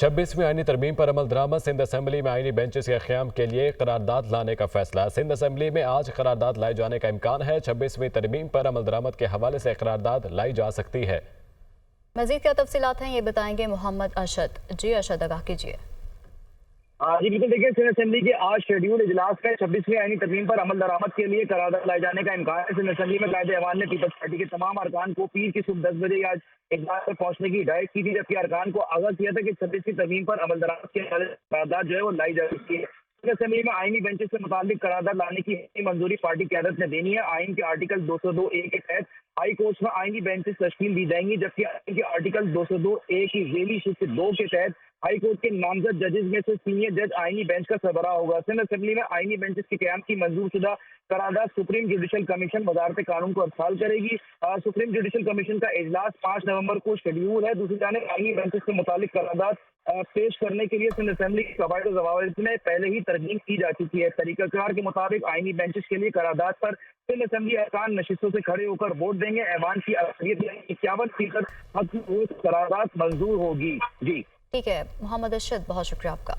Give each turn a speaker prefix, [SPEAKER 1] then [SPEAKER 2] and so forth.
[SPEAKER 1] 26वीं आईनी तरमीम पर अमल दरामद। सिंध असेंबली में आईनी बेंचेस के क़याम के लिए करारदाद लाने का फैसला। सिंध असेंबली में आज करारदाद लाए जाने का इम्कान है। 26वीं तरमीम पर अमल दरामद के हवाले से करारदाद लाई जा सकती है।
[SPEAKER 2] मजीद क्या तफसीलात हैं ये बताएंगे मोहम्मद अरशद। जी अरशद, आगाह कीजिए।
[SPEAKER 3] जी बिल्कुल, देखिए सिंध असेंबली के आज शेड्यूल इजलास में 26वीं आईनी तरमीम पर अमल दरामद के लिए करारदाद लाए जाने का इम्कान है। सिंध असेंबली में कायदे अवान ने पीपल्स पार्टी के तमाम अरकान को पीर की सुबह 10 बजे आज इजलास पर पहुंचने की हिदायत की थी, जबकि अरकान को आगाह किया था कि 26वीं तरमीम पर अमल दरामद के करारदाद जो है वो लाई जा सकती है। सिंध असेंबली में आईनी बेंचेस से मुताबिक करारदाद लाने की मंजूरी पार्टी क़यादत ने देनी है। आइन के आर्टिकल 202A के तहत हाई कोर्ट में आईनी बेंचेस तश्कील दी जाएंगी, जबकि आइन के आर्टिकल 202A की ज़ेली शिफ्ट 2 के तहत हाई कोर्ट के नामजद जजेस में से सीनियर जज आईनी बेंच का सरबराह होगा। सिंध असेंबली में आईनी बेंचेस के क़याम की मंजूर शुदा करारदाद सुप्रीम जुडिशल कमीशन वजारत कानून को अरसाल करेगी। सुप्रीम जुडिशल कमीशन का इजलास 5 नवंबर को शेड्यूल है। दूसरी जानिब आईनी बेंचेस से मुतालिक करारदाद पेश करने के लिए सिंध असेंबली के कवायद और ज़वाबित में पहले ही तरमीम की जा चुकी है। तरीक़ाकार के मुताबिक आईनी बेंचेस के लिए करारदाद पर सिंध असेंबली अरकान नशिस्तों से खड़े होकर वोट देंगे। ऐवान की अक्सरियत 51% हक की करारदाद मंजूर होगी। जी
[SPEAKER 2] ठीक है मोहम्मद अरशद, बहुत शुक्रिया आपका।